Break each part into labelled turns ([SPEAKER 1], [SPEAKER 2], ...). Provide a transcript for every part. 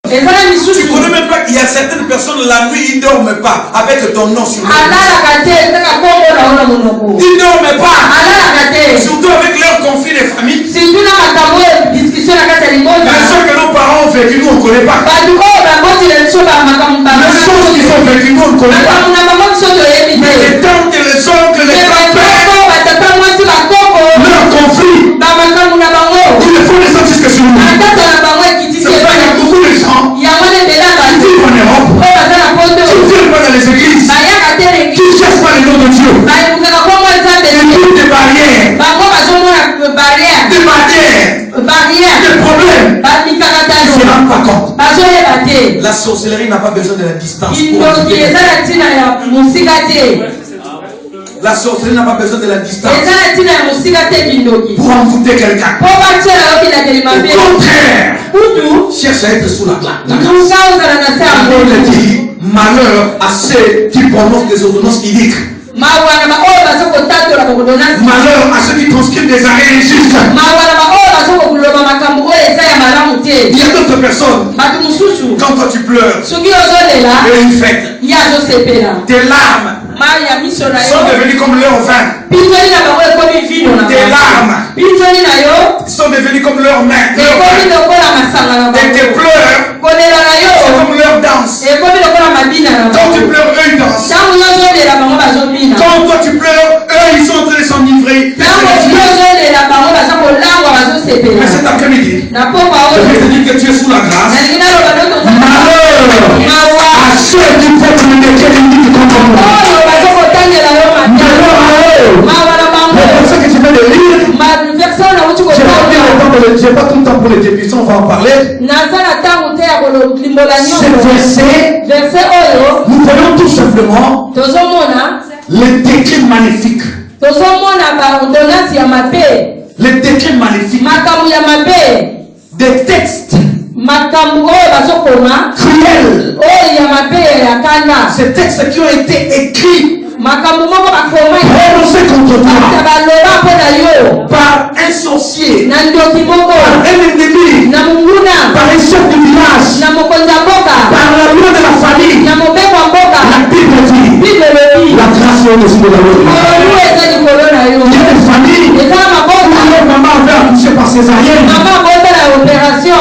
[SPEAKER 1] Tu connais même pas qu'il y a certaines personnes la nuit ils ne dorment pas avec ton nom sur le dos. Ils ne dorment pas. Surtout avec leurs conflits de famille. Les choses que nos parents ont vécues, nous on ne connaît pas. Les choses qu'ils ont vécues, nous on ne connaît pas. Mais les tantes, les oncles, les grands-pères, leurs conflits, ils le font descendre jusque sur nous. C'est pourquoi il y a beaucoup de gens qui vivent en Europe, qui ne viennent pas dans les églises, qui ne cherchent pas le nom de Dieu. Ils trouvent des barrières, des problèmes. Ils ne se rendent pas compte. La sorcellerie n'a pas besoin de la distance. La sorcellerie n'a pas besoin de la distance pour envoûter quelqu'un. Au contraire, cherche à être sous la glace. La Bible dit malheur à ceux qui prononcent des ordonnances iniques. Malheur à ceux qui transcrivent des arrêts injustes. Il y a d'autres personnes. Quand toi tu pleures, il y a une fête. Tes larmes sont devenues comme leur vin. Tes larmes sont devenues comme leur main. Et tes pleurs sont comme leur danse. Quand tu pleures, eux ils dansent. Quand toi tu pleures, eux ils sont en train de s'enivrer. Mais cet après-midi, je vais te dire que tu es sous la grâce. Malheur à ceux qui font le métier inique contre moi. Le verset que je vais le lire, je n'ai pas tout le temps pour les débuts, on va en parler. Ce verset, nous voyons tout simplement le décret magnifique. Le décret magnifique des textes cruels. Ces textes qui ont été écrits prononcés contre toi par un sorcier, par un ennemi, par un chef du village, par la loi de la famille. La Bible dit la grâce est au-dessus de la loi. Il y a des familles où leur maman avait accouché par césarienne.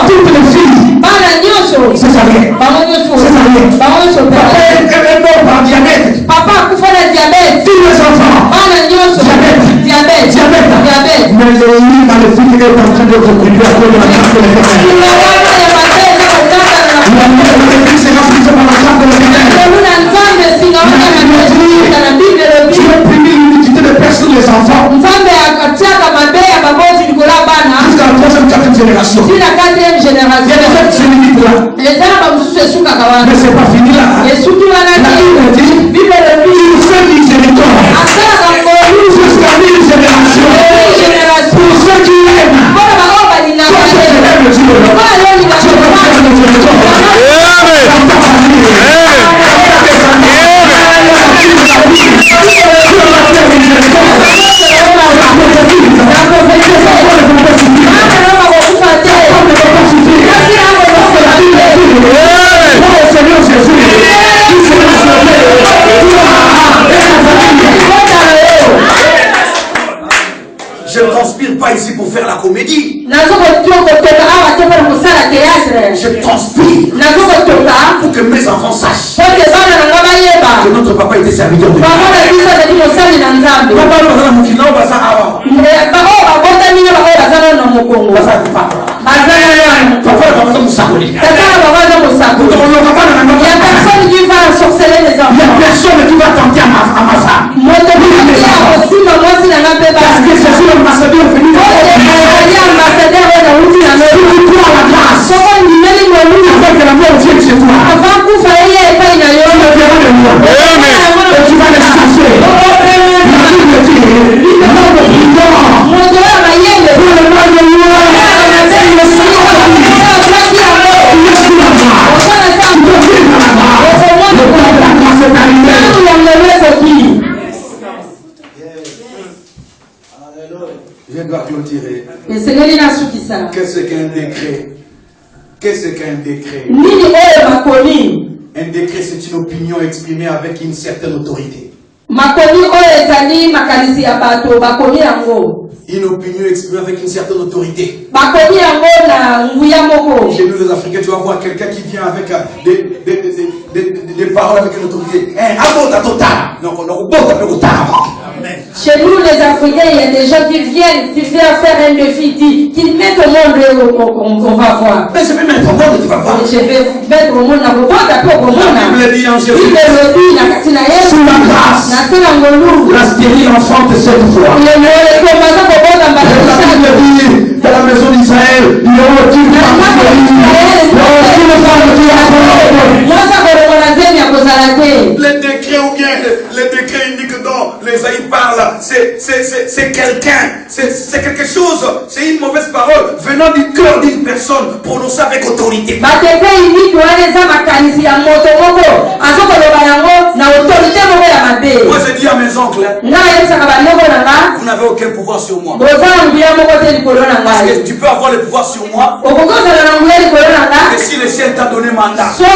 [SPEAKER 1] Toutes les filles césarienne. Papa est mort par diabète. Tous les enfants diabète. Mais le lit maléfique est en train de contribuer à cause de la grâce de l'Éternel. La mère de l'Église sera brisée par la grâce de l'Éternel. Tu as primé l'unité de personnes les enfants jusqu'à la 3e, 4e génération. Il y a des gens qui se limitent là. Mais c'est pas fini là. La Bible dit il fait miséricorde jusqu'à 1000 générations. Pour ceux qui aiment, toi tu aimes Dieu. Tu aimes miséricorde. Dans ta famille. Je ne transpire pas ici pour faire la comédie. Je transpire pour que mes enfants sachent que notre papa était serviteur de Dieu. Il y a personne qui va tenter à ma femme. Parce que je suis l'ambassadeur venu de la grâce. Avec la mort vienne chez toi. Et tu vas les chasser. La Bible dit l'homme brillant pour le mal de loi. Je dois clôturer. Qu'est-ce qu'un décret?
[SPEAKER 2] Qu'est-ce qu'un décret? Un décret, c'est une opinion exprimée avec une certaine autorité. Une opinion exprimée avec une certaine autorité. Chez nous les Africains, tu vas voir quelqu'un qui vient avec des paroles avec une autorité.
[SPEAKER 1] Chez nous les Africains, il y a des gens qui viennent faire un défi, qui mettent au monde qu'on va voir.
[SPEAKER 2] Mais je vais mettre au monde, tu vas voir.
[SPEAKER 1] Je vais mettre au monde, sous
[SPEAKER 2] la grâce, la stérile enfante cette fois. Dans la maison d'Israël, il y aura une femme les décrets ou bien les décrets indiquent dont les Aïs parlent, c'est quelqu'un, c'est quelque chose, c'est une mauvaise parole venant du cœur d'une personne prononcée avec autorité. Moi je dis à mes oncles, vous n'avez aucun pouvoir sur moi. Parce que tu peux avoir le pouvoir sur moi. Et si le ciel t'a donné mandat, si le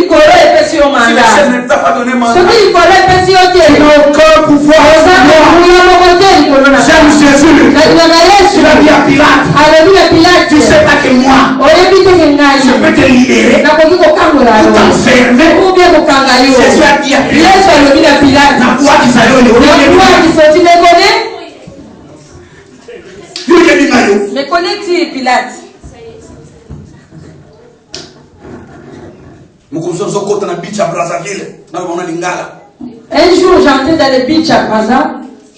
[SPEAKER 2] ciel ne t'a pas donné mandat, tu n'as aucun pouvoir sur moi. J'aime Jésus. Il a dit à Pilate, tu sais pas que moi, je peux te libérer, t'enfermer. Jésus a dit à Pilate, la foi d'Israël,
[SPEAKER 1] mais connais-tu Pilate? Un jour, j'entrais dans le beach à Brazza.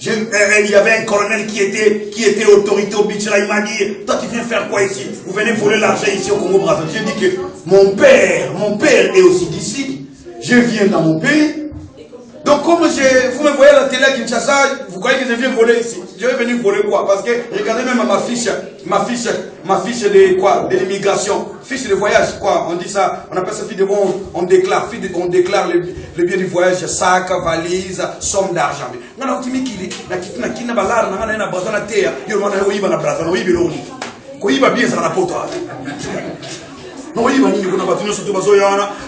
[SPEAKER 2] Il y avait un colonel qui était autorité au beach là. Il m'a dit, toi tu viens faire quoi ici? Vous venez voler l'argent ici au Congo-Brazza. J'ai dit que mon père est aussi d'ici. Je viens dans mon pays. Donc comme vous me voyez à la télé à Kinshasa, vous croyez que je viens voler ici? Je vais venir voler quoi? Parce que regardez même ma fiche de quoi? De l'immigration, fiche de voyage quoi? On dit ça, on appelle ça fiche de bon, on déclare le bien du voyage, sac, valise, somme d'argent. On a ultimi kili, la kina balar, na na baza na terre, yo na oyiba na braza, na oyiba loni. Ko yiba bien ça na poto.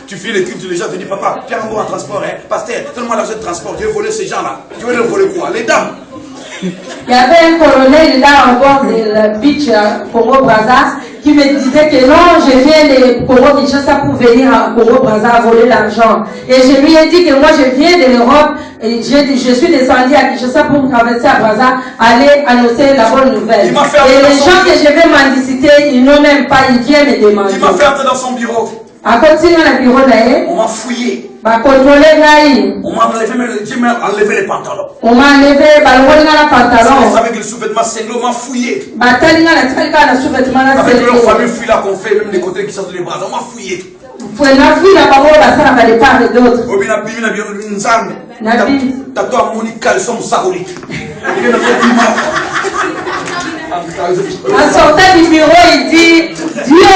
[SPEAKER 2] Tu fais les cultes, les gens te disent, papa, tiens un mot en transport, hein, pasteur, donne-moi l'argent de transport, je vais voler ces gens-là. Tu veux les voler quoi? Les dames.
[SPEAKER 1] Il y avait un colonel là en bord de la beach Congo-Brazza qui me disait que non, je viens de Congo-Kinshasa pour venir à Congo-Brazza voler l'argent. Et je lui ai dit que moi je viens de l'Europe et je suis descendu à Kinshasa pour traverser à Brazza, aller annoncer la bonne nouvelle. Et les gens que je vais mendiciter, ils n'ont même pas, ils viennent me demander.
[SPEAKER 2] Il m'a fait entrer dans son bureau.
[SPEAKER 1] À continuer le bureau d'ailleurs.
[SPEAKER 2] On m'a fouillé.
[SPEAKER 1] On m'a enlevé
[SPEAKER 2] les pantalons.
[SPEAKER 1] On m'a enlevé les pantalons.
[SPEAKER 2] Avec le sous-vêtement cinglé, on m'a fouillé.
[SPEAKER 1] Avec leur
[SPEAKER 2] famille fouille là qu'on fait, même les côtés qui sortent les bras, on m'a fouillé.
[SPEAKER 1] Faut la fouille là par rapport de part et d'autre. En sortant du bureau, il dit Dieu,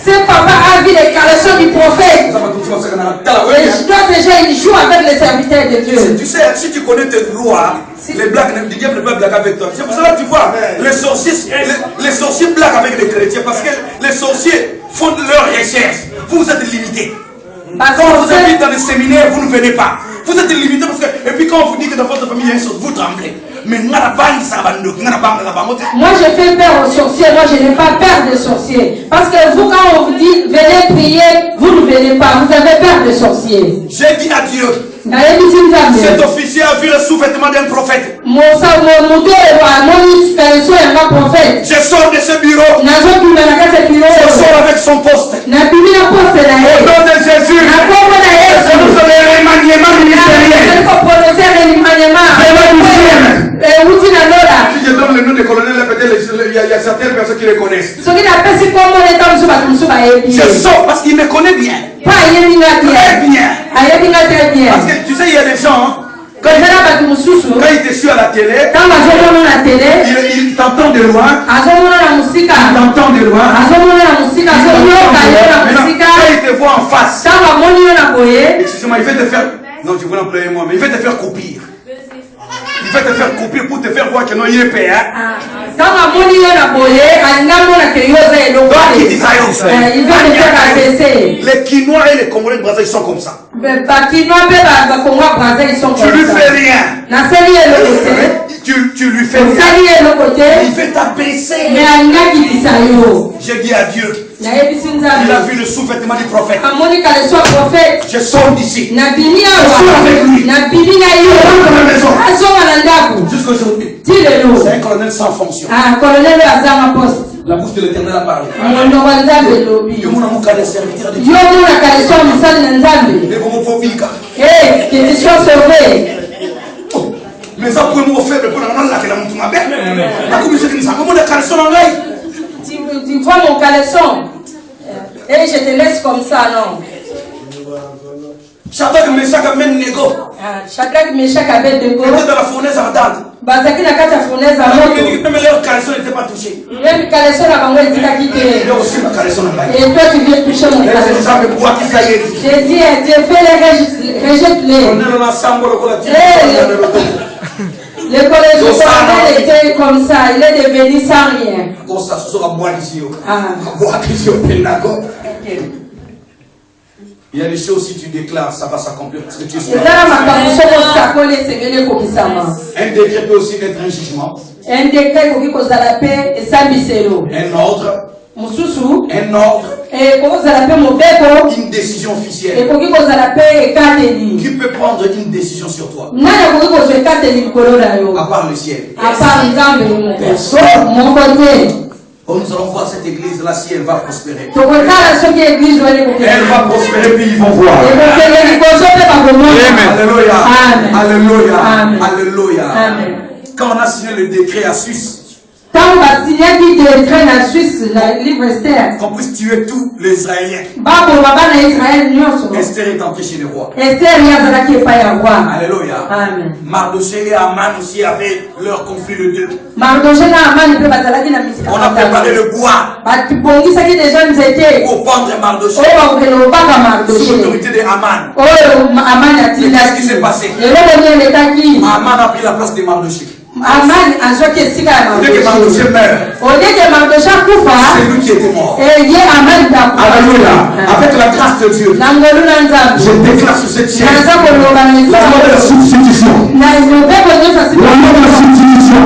[SPEAKER 1] ce papa a vu les caleçons du prophète. Et déjà, il joue avec les serviteurs de Dieu.
[SPEAKER 2] Tu sais, si tu connais tes lois, les blagues, le diable ne peut pas blaguer avec toi. C'est pour cela que tu vois, les sorciers blaguent avec les chrétiens parce que les sorciers font leurs recherches. Vous êtes limités. Quand vous êtes dans les séminaires, vous ne venez pas. Vous êtes limités parce que, et puis quand on vous dit que dans votre famille il y a une chose, vous tremblez. Mais moi
[SPEAKER 1] je fais peur aux sorciers, moi je n'ai pas peur des sorciers. Parce que vous, quand on vous dit venez prier, vous ne venez pas, vous avez peur des sorciers.
[SPEAKER 2] J'ai dit à Dieu, cet officier a vu le sous-vêtement d'un prophète. Je sors de ce bureau. Je sors avec son poste. Au nom de Jésus, je vous donne un remaniement ministériel. Si je donne le nom de colonel, peut-être il y a certaines personnes qui le connaissent. Je sors parce qu'il me connaît bien. Très bien. Parce que tu sais, il y a des gens, quand il te suit à la télé, il t'entend de loin. Il t'entend de loin. Quand il te voit en face, excusez-moi, il veut te faire. Non, tu veux l'employer moi, mais il veut te faire croupir. Il vais te faire copier pour te faire voir que non, il est payé.
[SPEAKER 1] Toi qui dis ça, il veut me faire abaisser.
[SPEAKER 2] Les Quinois et les Congolais de Brazzaville sont comme ça.
[SPEAKER 1] Tu lui
[SPEAKER 2] fais rien. Tu lui fais rien. Il fait t'abaisser. J'ai dit à Dieu. Il a vu le sous-vêtement du prophète. Je sors d'ici. Je suis avec lui. Je rentre dans la maison. Jusqu'à aujourd'hui. C'est un colonel sans fonction. La bouche de l'Éternel a parlé. Yo mon amour les serviteurs de Dieu.
[SPEAKER 1] Que tu sois sauvé.
[SPEAKER 2] Mais ça pour moi faire pour la là que la montre ma belle.
[SPEAKER 1] Tu vois mon caleçon. Et je te laisse comme ça, non?
[SPEAKER 2] Shadrach, Meshach, Abednego.
[SPEAKER 1] Shadrach, Meshach, Abednego.
[SPEAKER 2] Ils étaient dans la fournaise ardente.
[SPEAKER 1] Bazaki na kati ya fournaise ardente.
[SPEAKER 2] Même leur caleçon n'était pas touché.
[SPEAKER 1] Même caleçon na bango était quitté.
[SPEAKER 2] Il y a aussi ma caleçon là.
[SPEAKER 1] Et toi tu viens toucher mon caleçon. J'ai dit, Dieu fais-les, rejette-les. Le colonel était comme ça, il est devenu sans rien.
[SPEAKER 2] Il y a des choses, si tu déclares, ça va s'accomplir parce que tu es sur un décret peut aussi être un jugement.
[SPEAKER 1] Un décret
[SPEAKER 2] un ordre. Un ordre. Une décision officielle. Qui peut prendre une décision sur toi? À part le ciel. Personne. Oh, nous allons voir cette église-là si elle va prospérer. Elle va prospérer puis ils vont voir. Alléluia. Alléluia. Alléluia. Quand on a signé le décret à Suisse, qu'on puisse tuer tous les Israéliens. Esther est entrée chez le roi. Alléluia. Mardoché et Aman aussi avaient leur conflit de deux. On a préparé le bois pour pendre Mardoché sous l'autorité de Aman. Qu'est-ce qui s'est passé? Aman a pris la place de Mardoché. Dès que Mardoché meurt, c'est lui qui était mort. Alléluia. Avec la grâce de Dieu, je déclare sur cette chaîne la loi de la substitution. La loi de la substitution.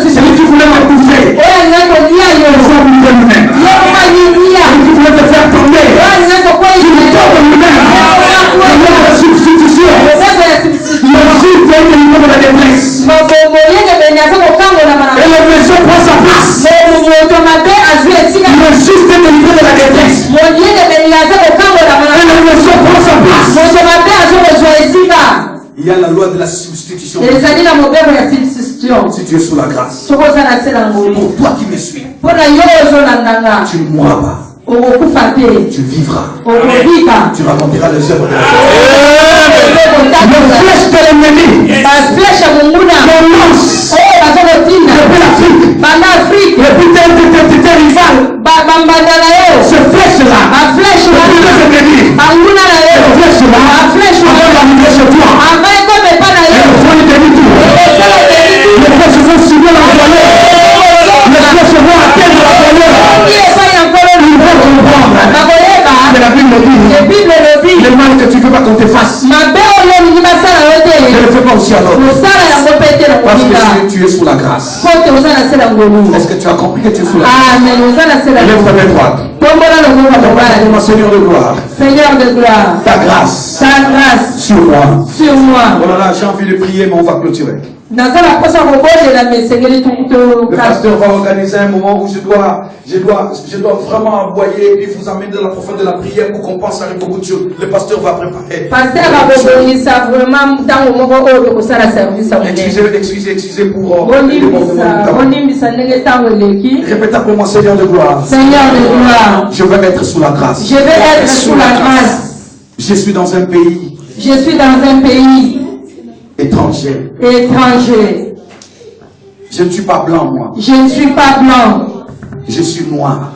[SPEAKER 2] Celui qui voulait m'étouffer, celui qui voulait te faire tomber, tu me tombes lui-même. La loi de la substitution. Le juge est au niveau de la détresse. Et le méchant prend sa place. Le juste est au niveau de la détresse. Et le méchant prend sa place. Il y a la loi de la substitution. Si tu es sous la grâce, pour toi qui me suis, tu ne mourras pas. Tu vivras. Tu raconteras les œuvres de la le flèche de l'ennemi. Le lance. Depuis l'Afrique. Depuis tes rivales. Ce flèche-là. Depuis les ennemis. Ce flèche-là. Avant d'arriver chez toi. Et le foyer de tout. Les flèches vont subir la voilure. Les flèches vont atteindre la voilure. Ils vont comprendre. Mais la Bible dit. Le mal que tu veux pas qu'on te fasse. Ne le fais pas aussi à l'autre. Parce que tu es sous la grâce. Est-ce que tu as compris que tu es sous la grâce? Lève ta main droite. Seigneur de gloire. Ta grâce. Sur moi. Oh là là, j'ai envie de prier, mais on va clôturer. Le pasteur va organiser un moment où je dois vraiment aboyer et puis vous amener dans la profondeur de la prière pour qu'on pense à beaucoup de choses. Le pasteur va préparer. Excusez pour répétez pour moi, Seigneur de gloire. Je veux être sous la grâce. Je suis dans un pays. Étranger. Je ne suis pas blanc, moi.
[SPEAKER 1] Je ne suis pas blanc.
[SPEAKER 2] Je suis noir.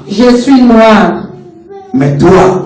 [SPEAKER 2] Mais toi,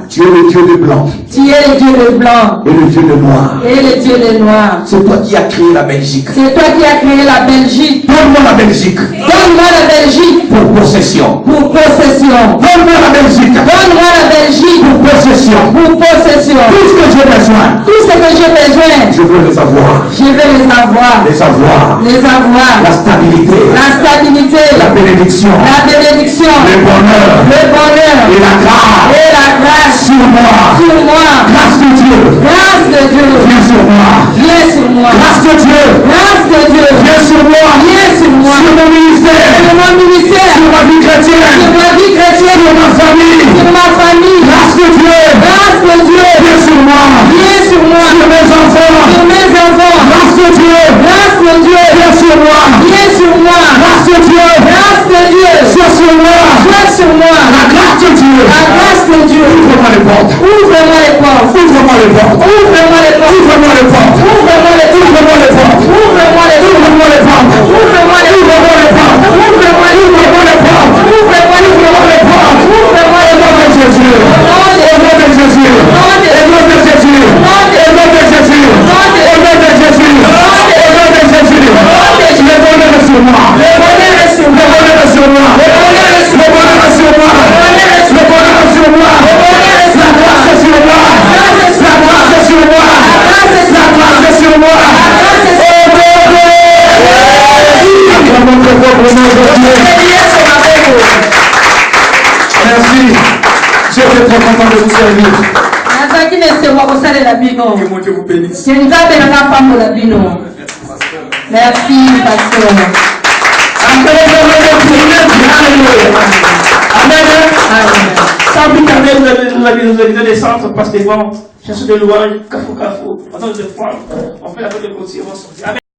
[SPEAKER 2] tu es le Dieu de blanc.
[SPEAKER 1] Tu es le Dieu de blanc.
[SPEAKER 2] Et le Dieu de noir.
[SPEAKER 1] Et le Dieu de noir.
[SPEAKER 2] C'est toi qui as créé la Belgique.
[SPEAKER 1] C'est toi qui as créé la Belgique.
[SPEAKER 2] Donne-moi la Belgique.
[SPEAKER 1] Donne-moi la Belgique.
[SPEAKER 2] Pour possession.
[SPEAKER 1] Pour possession.
[SPEAKER 2] Donne-moi la Belgique.
[SPEAKER 1] Donne-moi la Belgique.
[SPEAKER 2] Pour possession.
[SPEAKER 1] Pour possession.
[SPEAKER 2] Tout ce que j'ai besoin.
[SPEAKER 1] Tout ce que j'ai besoin.
[SPEAKER 2] Je veux les avoir.
[SPEAKER 1] Je veux les avoir.
[SPEAKER 2] Les avoir.
[SPEAKER 1] Les avoir.
[SPEAKER 2] La stabilité.
[SPEAKER 1] La stabilité.
[SPEAKER 2] La bénédiction.
[SPEAKER 1] La bénédiction.
[SPEAKER 2] Le bonheur.
[SPEAKER 1] Le bonheur.
[SPEAKER 2] Et la grâce.
[SPEAKER 1] Et la grâce.
[SPEAKER 2] Sur moi.
[SPEAKER 1] Sur moi.
[SPEAKER 2] Grâce de Dieu.
[SPEAKER 1] Grâce de Dieu.
[SPEAKER 2] Viens sur moi.
[SPEAKER 1] Viens sur moi.
[SPEAKER 2] Grâce de Dieu.
[SPEAKER 1] Grâce de Dieu.
[SPEAKER 2] Viens sur moi.
[SPEAKER 1] Viens sur moi.
[SPEAKER 2] Sur mon ministère.
[SPEAKER 1] Sur mon ministère.
[SPEAKER 2] Sur ma vie chrétienne.
[SPEAKER 1] Sur ma vie chrétienne.
[SPEAKER 2] Sur ma famille.
[SPEAKER 1] Sur ma famille.
[SPEAKER 2] Grâce de Dieu.
[SPEAKER 1] Grâce de Dieu.
[SPEAKER 2] Viens sur moi.
[SPEAKER 1] Viens sur moi.
[SPEAKER 2] Sur mes enfants.
[SPEAKER 1] Sur mes enfants.
[SPEAKER 2] Grâce de Dieu.
[SPEAKER 1] Grâce de Dieu.
[SPEAKER 2] Viens sur moi.
[SPEAKER 1] Viens sur moi.
[SPEAKER 2] Grâce de Dieu.
[SPEAKER 1] Grâce de Dieu.
[SPEAKER 2] Viens sur moi.
[SPEAKER 1] Viens sur moi.
[SPEAKER 2] La grâce de Dieu.
[SPEAKER 1] La grâce de Dieu.
[SPEAKER 2] Ouvre-moi les portes.
[SPEAKER 1] Ouvre-moi les portes.
[SPEAKER 2] Ouvre-moi les portes.
[SPEAKER 1] Ouvre-moi les portes.
[SPEAKER 2] Ouvre-moi les portes.
[SPEAKER 1] Ouvre-moi les portes.
[SPEAKER 2] Ouvre-moi les portes.
[SPEAKER 1] Ouvre-moi les portes.
[SPEAKER 2] Ouvre-moi les portes.
[SPEAKER 1] Ouvre-moi les portes.
[SPEAKER 2] Ouvre-moi les portes.
[SPEAKER 1] Ouvre-moi les portes.
[SPEAKER 2] Ouvre-moi les portes.
[SPEAKER 1] Ouvre-moi les
[SPEAKER 2] Ouvre-moi les portes.
[SPEAKER 1] Ouvre-moi les
[SPEAKER 2] Au nom de Jésus. Au nom de Jésus. Au nom de Jésus. Au nom de Jésus. Au nom de Jésus. Au nom de Jésus. Le bonheur est sur moi. Le bonheur est sur moi. Le bonheur est sur moi. Le bonheur est sur moi. Le bonheur est sur moi. Le bonheur est sur moi. La grâce est sur moi. La grâce est sur moi. La grâce est sur moi. Merci. Je suis très content de vous servir. Que mon Dieu vous bénisse.
[SPEAKER 1] Merci, pasteur.
[SPEAKER 3] Amen. Sans plus tarder, vous allez descendre, parce que bon, chercher de louanges, cafou, cafou, on fait la fête de continuer, on va sortir. Amen.